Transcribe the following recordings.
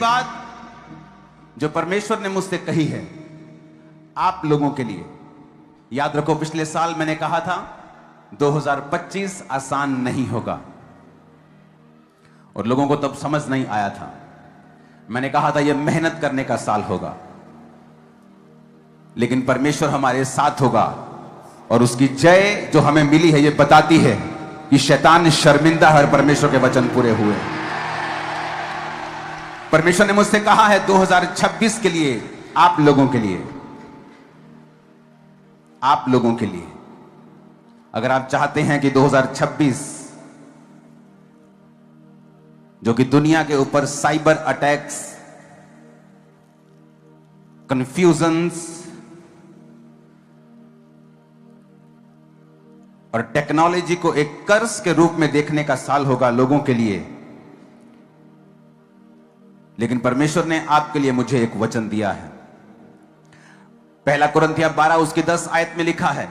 बात जो परमेश्वर ने मुझसे कही है आप लोगों के लिए। याद रखो, पिछले साल मैंने कहा था 2025 आसान नहीं होगा, और लोगों को तब समझ नहीं आया था। मैंने कहा था यह मेहनत करने का साल होगा, लेकिन परमेश्वर हमारे साथ होगा, और उसकी जय जो हमें मिली है यह बताती है कि शैतान शर्मिंदा है और परमेश्वर के वचन पूरे हुए। परमेश्वर ने मुझसे कहा है 2026 के लिए, आप लोगों के लिए, आप लोगों के लिए, अगर आप चाहते हैं कि 2026 जो कि दुनिया के ऊपर साइबर अटैक्स, कंफ्यूजन्स और टेक्नोलॉजी को एक कर्स के रूप में देखने का साल होगा लोगों के लिए, लेकिन परमेश्वर ने आपके लिए मुझे एक वचन दिया है। पहला कुरिन्थियों 12 उसकी 10 आयत में लिखा है,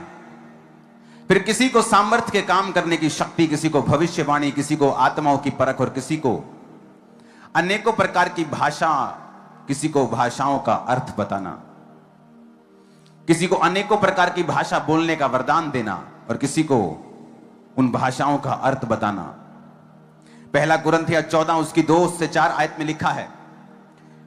फिर किसी को सामर्थ्य के काम करने की शक्ति, किसी को भविष्यवाणी, किसी को आत्माओं की परख, और किसी को अनेकों प्रकार की भाषा, किसी को भाषाओं का अर्थ बताना, किसी को अनेकों प्रकार की भाषा बोलने का वरदान देना, और किसी को उन भाषाओं का अर्थ बताना। पहला कुरिन्थियों 14 उसकी 2 से 4 आयत में लिखा है,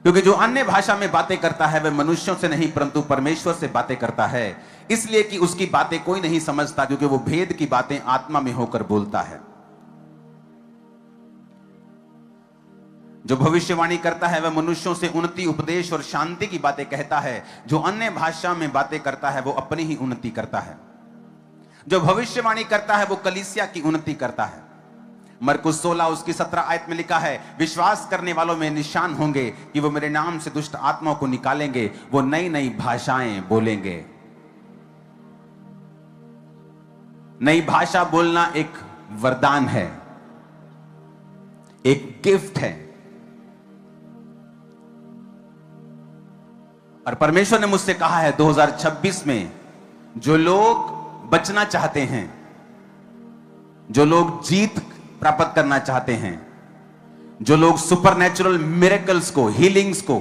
क्योंकि जो अन्य भाषा में बातें करता है वह मनुष्यों से नहीं परंतु परमेश्वर से बातें करता है, इसलिए कि उसकी बातें कोई नहीं समझता, क्योंकि वो भेद की बातें आत्मा में होकर बोलता है। जो भविष्यवाणी करता है वह मनुष्यों से उन्नति, उपदेश और शांति की बातें कहता है। जो अन्य भाषा में बातें करता है वो अपनी ही उन्नति करता है। जो भविष्यवाणी करता है वो कलीसिया की उन्नति करता है। मरकुस 16 उसकी 17 आयत में लिखा है, विश्वास करने वालों में निशान होंगे कि वो मेरे नाम से दुष्ट आत्माओं को निकालेंगे, वो नई नई भाषाएं बोलेंगे। नई भाषा बोलना एक वरदान है, एक गिफ्ट है, और परमेश्वर ने मुझसे कहा है 2026 में जो लोग बचना चाहते हैं, जो लोग जीत प्राप्त करना चाहते हैं, जो लोग सुपरनैचुरल मिरेकल्स को, हीलिंग्स को,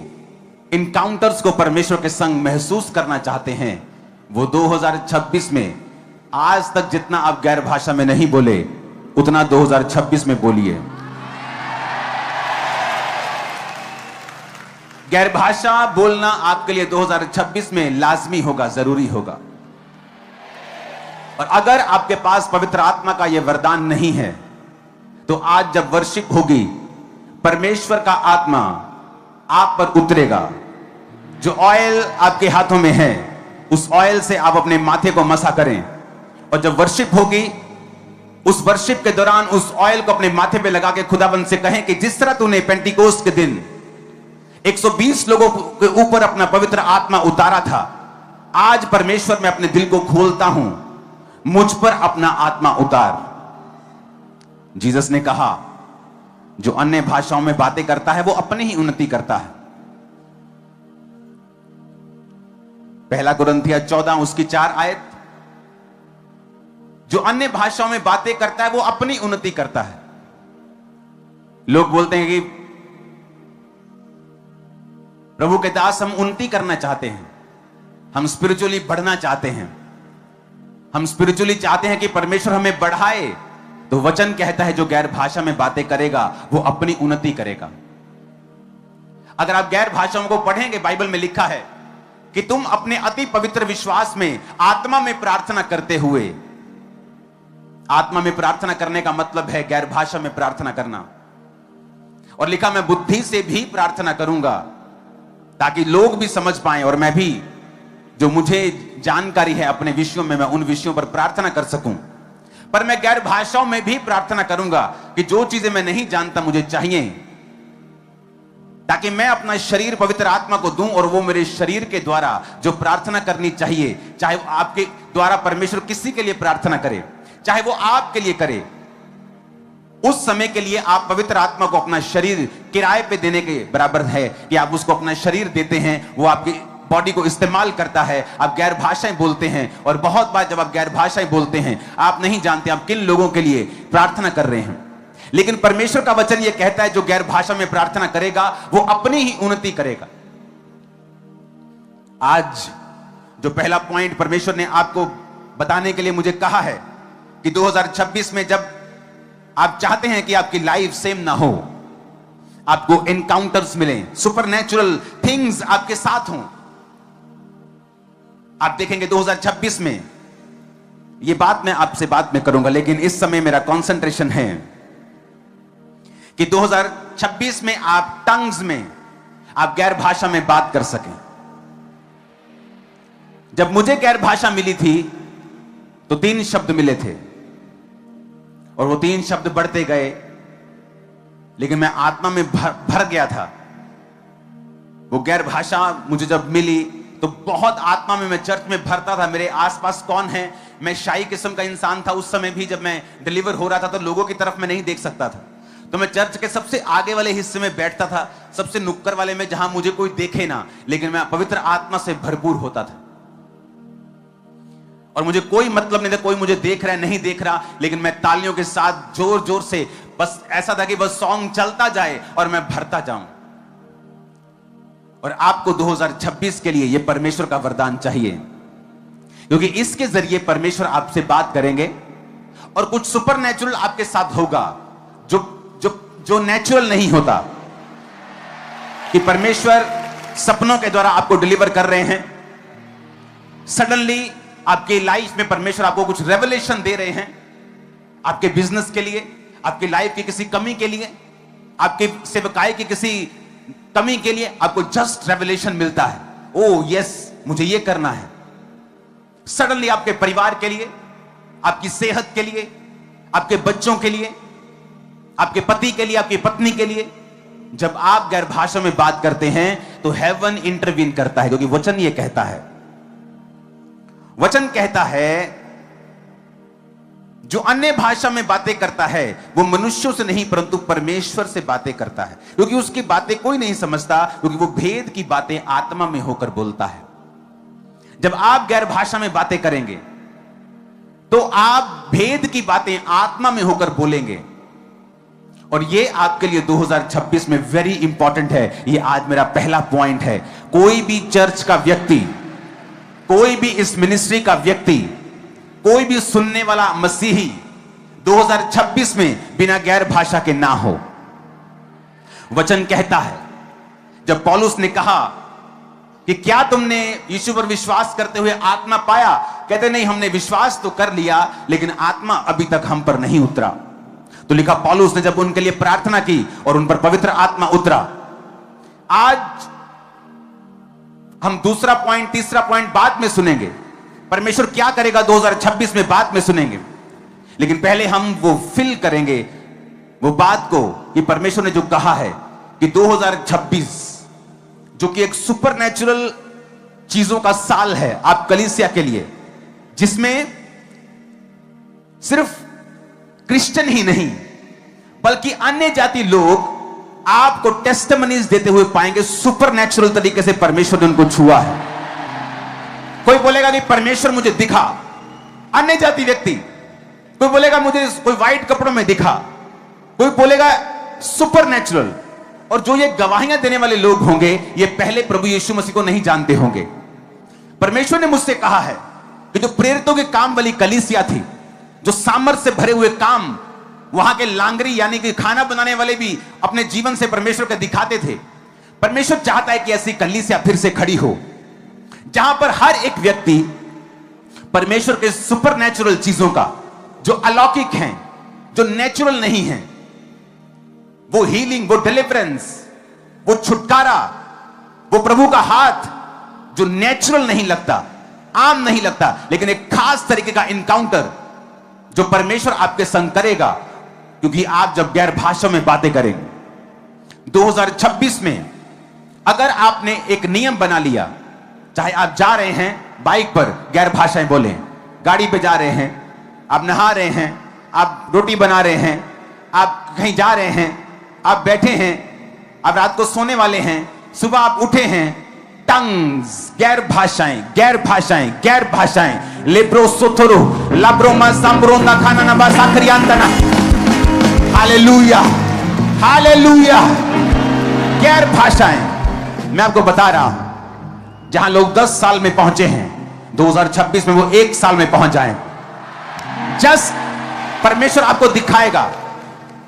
इनकाउंटर्स को परमेश्वर के संग महसूस करना चाहते हैं, वो 2026 में आज तक जितना आप गैर भाषा में नहीं बोले उतना 2026 में बोलिए। गैर भाषा बोलना आपके लिए 2026 में लाजमी होगा, जरूरी होगा। और अगर आपके पास पवित्र आत्मा का यह वरदान नहीं है तो आज जब वर्शिप होगी परमेश्वर का आत्मा आप पर उतरेगा। जो ऑयल आपके हाथों में है उस ऑयल से आप अपने माथे को मसा करें, और जब वर्शिप होगी उस वर्शिप के दौरान उस ऑयल को अपने माथे पे लगा के खुदाबंद से कहें कि जिस तरह तूने पेंटिकोस्ट के दिन 120 लोगों के ऊपर अपना पवित्र आत्मा उतारा था, आज परमेश्वर मैं अपने दिल को खोलता हूं, मुझ पर अपना आत्मा उतार। जीसस ने कहा जो अन्य भाषाओं में बातें करता है वो अपनी ही उन्नति करता है। पहला कुरिन्थियों 14 उसकी 4 आयत, जो अन्य भाषाओं में बातें करता है वो अपनी उन्नति करता है। लोग बोलते हैं कि प्रभु के दास हम उन्नति करना चाहते हैं, हम स्पिरिचुअली बढ़ना चाहते हैं, हम स्पिरिचुअली चाहते हैं कि परमेश्वर हमें बढ़ाए। तो वचन कहता है जो गैर भाषा में बातें करेगा वो अपनी उन्नति करेगा। अगर आप गैर भाषाओं को पढ़ेंगे, बाइबल में लिखा है कि तुम अपने अति पवित्र विश्वास में आत्मा में प्रार्थना करते हुए, आत्मा में प्रार्थना करने का मतलब है गैर भाषा में प्रार्थना करना। और लिखा मैं बुद्धि से भी प्रार्थना करूंगा ताकि लोग भी समझ पाएं और मैं भी, जो मुझे जानकारी है अपने विषयों में, मैं उन विषयों पर प्रार्थना कर सकूं। पर मैं गैर भाषाओं में भी प्रार्थना करूंगा कि जो चीजें मैं नहीं जानता मुझे चाहिए, ताकि मैं अपना शरीर पवित्र आत्मा को दूं और वो मेरे शरीर के द्वारा जो प्रार्थना करनी चाहिए, चाहे वो आपके द्वारा परमेश्वर किसी के लिए प्रार्थना करे, चाहे वो आपके लिए करे, उस समय के लिए आप पवित्र आत्मा को अपना शरीर किराए पे देने के बराबर है कि आप उसको अपना शरीर देते हैं, वो आपकी बॉडी को इस्तेमाल करता है। आप गैर भाषाएं बोलते हैं, और बहुत बार जब आप गैर भाषाएं बोलते हैं आप नहीं जानते आप किन लोगों के लिए प्रार्थना कर रहे हैं। लेकिन परमेश्वर का वचन यह कहता है जो गैर भाषा में प्रार्थना करेगा वो अपनी ही उन्नति करेगा। आज जो पहला पॉइंट परमेश्वर ने आपको बताने के लिए मुझे कहा है कि 2026 में जब आप चाहते हैं कि आपकी लाइफ सेम ना हो, आपको एनकाउंटर्स मिले, सुपरनैचुरल थिंग्स आपके साथ हों, आप देखेंगे 2026 में, ये बात मैं आपसे बाद में करूंगा, लेकिन इस समय मेरा कंसंट्रेशन है कि 2026 में आप टंग्स में, आप गैर भाषा में बात कर सकें। जब मुझे गैर भाषा मिली थी तो 3 शब्द मिले थे और वो 3 शब्द बढ़ते गए, लेकिन मैं आत्मा में भर गया था। वो गैर भाषा मुझे जब मिली तो बहुत आत्मा में, मैं चर्च में भरता था। मेरे आसपास कौन है, मैं शाही किस्म का इंसान था उस समय भी। जब मैं डिलीवर हो रहा था तो लोगों की तरफ मैं नहीं देख सकता था, तो मैं चर्च के सबसे आगे वाले हिस्से में बैठता था, सबसे नुक्कड़ वाले में, जहां मुझे कोई देखे ना, लेकिन मैं पवित्र आत्मा से भरपूर होता था और मुझे कोई मतलब नहीं था कोई मुझे देख रहा है नहीं देख रहा, लेकिन मैं तालियों के साथ जोर जोर से, बस ऐसा था कि बस सॉन्ग चलता जाए और मैं भरता जाऊं। और आपको 2026 के लिए यह परमेश्वर का वरदान चाहिए, क्योंकि इसके जरिए परमेश्वर आपसे बात करेंगे और कुछ सुपरनैचुरल आपके साथ होगा जो जो जो नेचुरल नहीं होता। कि परमेश्वर सपनों के द्वारा आपको डिलीवर कर रहे हैं, सडनली आपके लाइफ में परमेश्वर आपको कुछ रेवलेशन दे रहे हैं, आपके बिजनेस के लिए, आपकी लाइफ की किसी कमी के लिए, आपके सेवकाई की किसी कमी के लिए आपको जस्ट रेवलेशन मिलता है। ओ यस, मुझे ये करना है। सडनली आपके परिवार के लिए, आपकी सेहत के लिए, आपके बच्चों के लिए, आपके पति के लिए, आपकी पत्नी के लिए, जब आप गैर भाषा में बात करते हैं तो हेवन इंटरवीन करता है, क्योंकि वचन ये कहता है, वचन कहता है जो अन्य भाषा में बातें करता है वो मनुष्यों से नहीं परंतु परमेश्वर से बातें करता है, क्योंकि उसकी बातें कोई नहीं समझता, क्योंकि वो भेद की बातें आत्मा में होकर बोलता है। जब आप गैर भाषा में बातें करेंगे तो आप भेद की बातें आत्मा में होकर बोलेंगे, और ये आपके लिए 2026 में वेरी इंपॉर्टेंट है। ये आज मेरा पहला पॉइंट है। कोई भी चर्च का व्यक्ति, कोई भी इस मिनिस्ट्री का व्यक्ति, कोई भी सुनने वाला मसीही 2026 में बिना गैर भाषा के ना हो। वचन कहता है, जब पौलुस ने कहा कि क्या तुमने यीशु पर विश्वास करते हुए आत्मा पाया, कहते नहीं, हमने विश्वास तो कर लिया लेकिन आत्मा अभी तक हम पर नहीं उतरा। तो लिखा, पौलुस ने जब उनके लिए प्रार्थना की और उन पर पवित्र आत्मा उतरा। आज हम दूसरा पॉइंट, तीसरा पॉइंट बाद में सुनेंगे, परमेश्वर क्या करेगा 2026 में बाद में सुनेंगे, लेकिन पहले हम वो फिल करेंगे वो बात को कि परमेश्वर ने जो कहा है कि 2026 जो कि एक सुपरनैचुरल चीजों का साल है आप कलीसिया के लिए, जिसमें सिर्फ क्रिश्चियन ही नहीं बल्कि अन्य जाति लोग आपको टेस्टिमनीज देते हुए पाएंगे, सुपरनैचुरल तरीके से परमेश्वर ने उनको छुआ है। कोई बोलेगा कि परमेश्वर मुझे दिखा, अन्य जाति व्यक्ति, कोई बोलेगा मुझे कोई व्हाइट कपड़ों में दिखा, कोई बोलेगा सुपरनैचुरल। और जो ये गवाहियां देने वाले लोग होंगे ये पहले प्रभु यीशु मसीह को नहीं जानते होंगे। परमेश्वर ने मुझसे कहा है कि जो प्रेरितों के काम वाली कलीसिया थी, जो सामर्थ से भरे हुए काम, वहां के लांगरी यानी कि खाना बनाने वाले भी अपने जीवन से परमेश्वर को दिखाते थे। परमेश्वर चाहता है कि ऐसी कलीसिया फिर से खड़ी हो, जहां पर हर एक व्यक्ति परमेश्वर के सुपरनैचुरल चीजों का, जो अलौकिक हैं, जो नेचुरल नहीं है, वो हीलिंग, वो डिलीवरेंस, वो छुटकारा, वो प्रभु का हाथ जो नेचुरल नहीं लगता, आम नहीं लगता, लेकिन एक खास तरीके का इनकाउंटर जो परमेश्वर आपके संग करेगा, क्योंकि आप जब गैर भाषा में बातें करेंगे 2026 में, अगर आपने एक नियम बना लिया, चाहे आप जा रहे हैं बाइक पर गैर भाषाएं बोलें, गाड़ी पे जा रहे हैं, आप नहा रहे हैं, आप रोटी बना रहे हैं, आप कहीं जा रहे हैं, आप बैठे हैं, आप रात को सोने वाले हैं, सुबह आप उठे हैं, टंग्स, गैर भाषाएं, गैर भाषाएं, गैर भाषाएं, लेब्रो सोथोरो लाब्रोमा सांब्रोंदा खाना नबा साखरियांतना हालेलुया, हालेलुया। गैर भाषाएं, मैं आपको बता रहा हूं, जहां लोग 10 साल में पहुंचे हैं, 2026 में वो 1 साल में पहुंच जाएं। जस्ट परमेश्वर आपको दिखाएगा,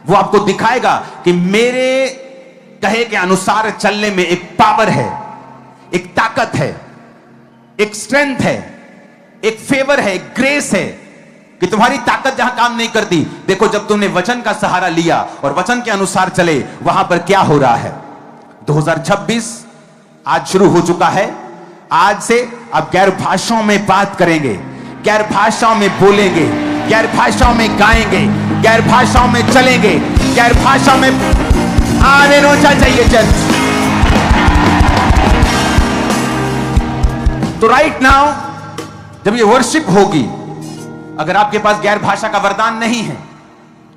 वो आपको दिखाएगा कि मेरे कहे के अनुसार चलने में एक पावर है, एक ताकत है, एक स्ट्रेंथ है, एक फेवर है, एक ग्रेस है, कि तुम्हारी ताकत जहां काम नहीं करती, देखो जब तुमने वचन का सहारा लिया और वचन के अनुसार चले, वहां पर क्या हो रहा है। 2026 आज शुरू हो चुका है। आज से आप गैर भाषाओं में बात करेंगे, गैर भाषाओं में बोलेंगे, गैर भाषाओं में गाएंगे, गैर भाषाओं में चलेंगे, गैर भाषाओं में आने रोचा चाहिए चर्च। तो राइट नाउ जब ये वर्शिप होगी, अगर आपके पास गैर भाषा का वरदान नहीं है,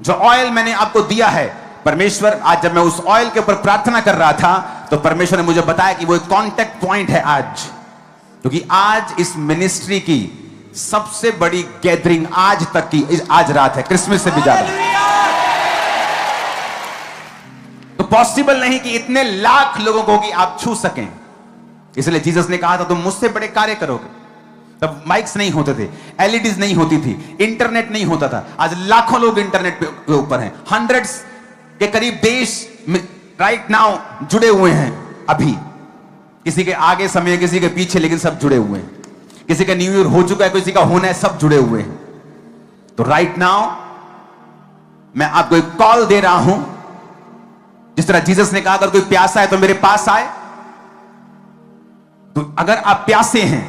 जो ऑयल मैंने आपको दिया है, परमेश्वर आज जब मैं उस ऑयल के ऊपर प्रार्थना कर रहा था, तो परमेश्वर ने मुझे बताया कि वो एक कांटेक्ट पॉइंट है आज, क्योंकि आज इस मिनिस्ट्री की सबसे बड़ी गैदरिंग आज तक की आज रात है, क्रिसमस से भी ज्यादा। तो पॉसिबल नहीं कि इतने लाख लोगों को कि आप छू सकें, इसलिए जीसस ने कहा था तुम मुझसे बड़े कार्य करोगे। तब माइक्स नहीं होते थे, एलईडीज नहीं होती थी, इंटरनेट नहीं होता था। आज लाखों लोग इंटरनेट के ऊपर हैं, हंड्रेड्स के करीब देश राइट नाउ जुड़े हुए हैं। अभी किसी के आगे समय, किसी के पीछे, लेकिन सब जुड़े हुए हैं। किसी का न्यू ईयर हो चुका है, किसी का होना है, सब जुड़े हुए हैं। तो राइट नाउ मैं आपको एक कॉल दे रहा हूं, जिस तरह जीसस ने कहा अगर कोई प्यासा है तो मेरे पास आए। तो अगर आप प्यासे हैं,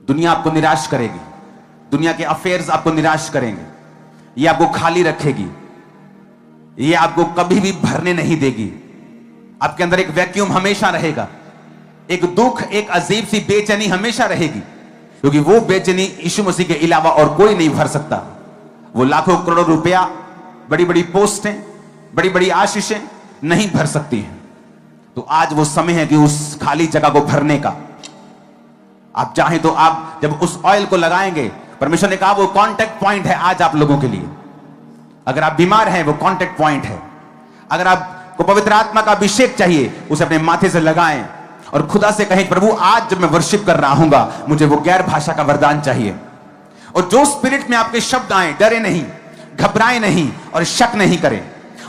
दुनिया आपको निराश करेगी, दुनिया के अफेयर्स आपको निराश करेंगे, ये आपको खाली रखेगी, ये आपको कभी भी भरने नहीं देगी। आपके अंदर एक वैक्यूम हमेशा रहेगा, एक दुख, एक अजीब सी बेचैनी हमेशा रहेगी, क्योंकि वो बेचैनी यीशु मसीह के अलावा और कोई नहीं भर सकता। वो लाखों करोड़ों रुपया, बड़ी बड़ी पोस्टें, बड़ी बड़ी आशीषें नहीं भर सकती हैं। तो आज वो समय है कि उस खाली जगह को भरने का। आप चाहें तो आप जब उस ऑयल को लगाएंगे, परमेश्वर ने कहा वो कांटेक्ट पॉइंट है आज आप लोगों के लिए। अगर आप बीमार हैं, वो कांटेक्ट पॉइंट है। अगर आपको पवित्र आत्मा का अभिषेक चाहिए, उसे अपने माथे से लगाएं और खुदा से कहें प्रभु आज जब मैं वर्शिप कर रहा हूंगा, मुझे वो गैर भाषा का वरदान चाहिए। और जो स्पिरिट में आपके शब्द आए, डरे नहीं, घबराए नहीं और शक नहीं करें,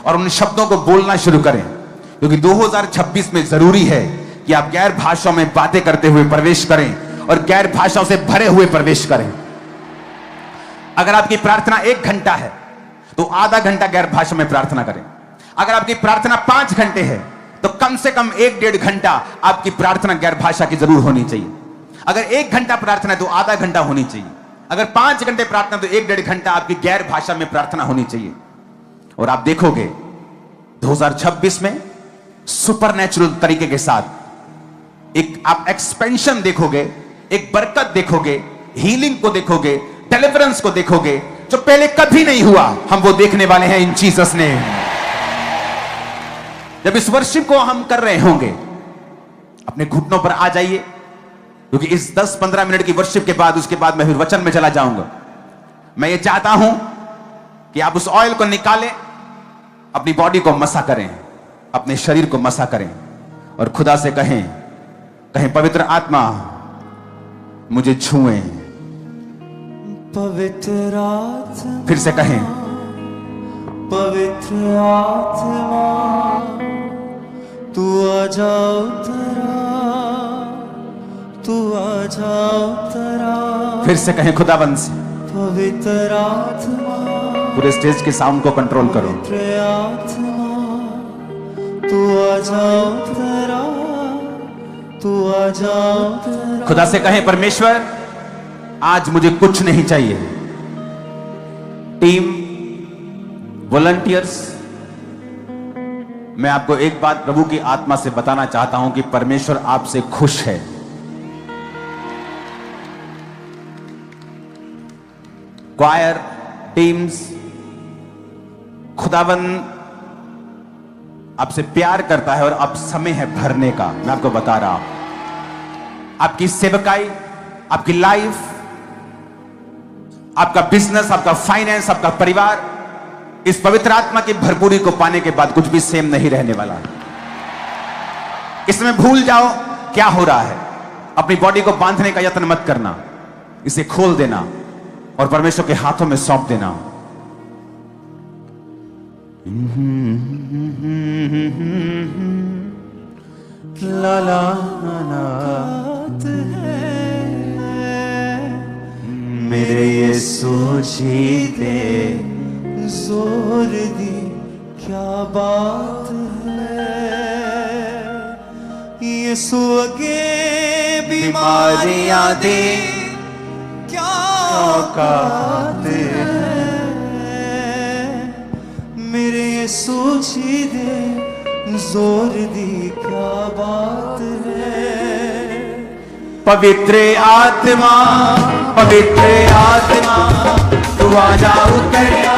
और उन शब्दों को बोलना शुरू करें, क्योंकि 2026 में जरूरी है कि आप गैर भाषाओं में बातें करते हुए प्रवेश करें और गैर भाषाओं से भरे हुए प्रवेश करें। अगर आपकी प्रार्थना 1 घंटा है तो आधा घंटा गैर भाषा में प्रार्थना करें। अगर आपकी प्रार्थना 5 घंटे है तो कम से कम 1-1.5 घंटा आपकी प्रार्थना गैर भाषा की जरूर होनी चाहिए। अगर 1 घंटा प्रार्थना है तो आधा घंटा होनी चाहिए। अगर 5 घंटे प्रार्थना तो 1-1.5 घंटा आपकी गैर भाषा में प्रार्थना होनी चाहिए। और आप देखोगे 2026 में सुपरनैचुरल तरीके के साथ एक आप एक्सपेंशन देखोगे, एक बरकत देखोगे, हीलिंग को देखोगे, डिलीवरेंस को देखोगे, जो पहले कभी नहीं हुआ। हम वो देखने वाले हैं इन जीसस ने। जब इस वर्शिप को हम कर रहे होंगे, अपने घुटनों पर आ जाइए, क्योंकि इस 10-15 मिनट की वर्शिप के बाद, उसके बाद मैं फिर वचन में चला जाऊंगा। मैं ये चाहता हूं कि आप उस ऑयल को निकालें, अपनी बॉडी को मसा करें, अपने शरीर को मसा करें और खुदा से कहें पवित्र आत्मा मुझे छुए। पवित्र आत्मा, फिर से कहें पवित्र आत्मा तू आ जाओ तेरा, तू आ जाओ तेरा। फिर से कहें खुदावंद से। पवित्र आत्मा, पूरे स्टेज के साउंड को कंट्रोल करो। पवित्र आत्मा तू आ जाओ तेरा, तू आ जाओ तेरा। खुदा से कहें परमेश्वर आज मुझे कुछ नहीं चाहिए। टीम, वॉलंटियर्स, मैं आपको एक बात प्रभु की आत्मा से बताना चाहता हूं कि परमेश्वर आपसे खुश है। क्वायर, टीम्स, खुदावंद आपसे प्यार करता है और अब समय है भरने का। मैं आपको बता रहा हूं, आपकी सेवकाई, आपकी लाइफ, आपका बिजनेस, आपका फाइनेंस, आपका परिवार, इस पवित्र आत्मा की भरपूरी को पाने के बाद कुछ भी सेम नहीं रहने वाला। इसमें भूल जाओ क्या हो रहा है, अपनी बॉडी को बांधने का यत्न मत करना, इसे खोल देना और परमेश्वर के हाथों में सौंप देना। ला ला ना मेरे यीशु जी दे जोर दी क्या बात है। यीशु अगे बीमारियां दी क्या औकात है। मेरे यीशु जी दे जोर दी क्या बात है। पवित्र आत्मा तू आजा उतरिया।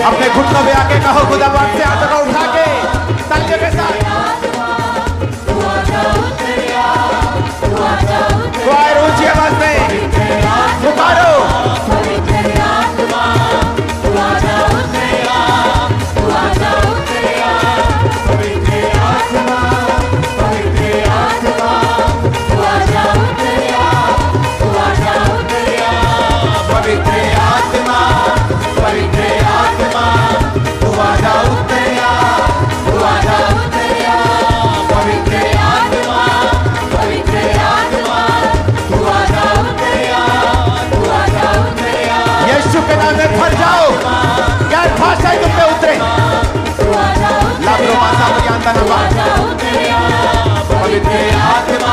अपने घुटनों में आके कहो खुदावंद से हाथों को उठा के तालियों के साथ क्वायर ऊंची आवाज में पुकारो। भर जाओ, क्या भाषा तुम पे उतरे। पवित्र आत्मा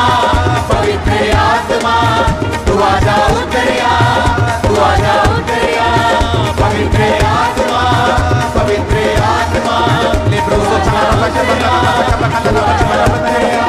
तू आजा उतरिया, तू आजा उतरिया। पवित्र आत्मा ले प्रोसो चला बचा बचा तू आजा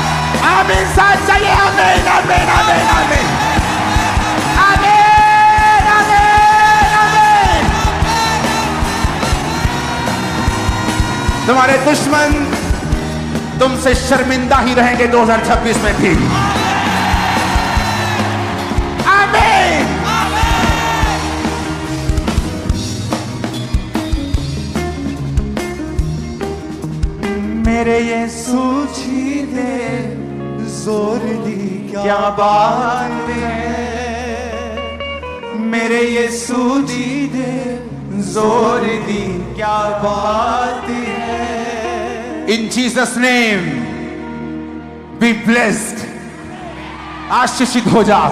आमीन साथ चाहिए। आमीन आमीन आमीन आमीन आमीन आमीन आमीन। तुम्हारे दुश्मन तुमसे शर्मिंदा ही रहेंगे 2026 में भी। आमीन। मेरे यीशु जी ने जोर दी क्या बात है, मेरे यीशु जी ने जोर दी क्या बात है। इन जीसस नेम बी ब्लेस्ड, आशीषित हो जाओ।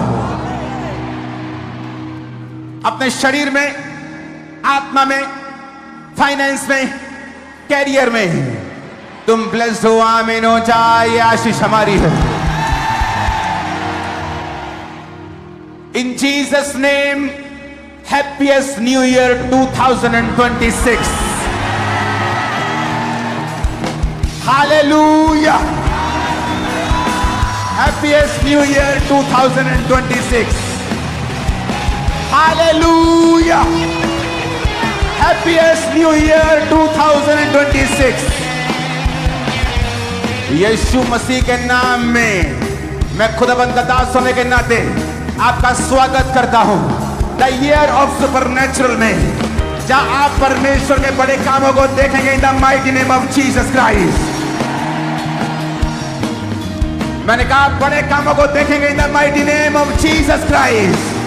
अपने शरीर में, आत्मा में, फाइनेंस में, कैरियर में तुम ब्लेस्ड हो। आमीन हो जाए। ये आशीष हमारी है। इन Jesus name happiest new year 2026। Hallelujah. Happiest new year 2026। Hallelujah. Happiest new year 2026। यीशु मसीह के नाम में मैं खुदाबंद का दास होने के नाते आपका स्वागत करता हूं द ईयर ऑफ सुपरनैचुरल में, जहां आप परमेश्वर के बड़े कामों को देखेंगे in the mighty name of Jesus Christ. मैंने कहा बड़े कामों को देखेंगे in the mighty name of Jesus Christ.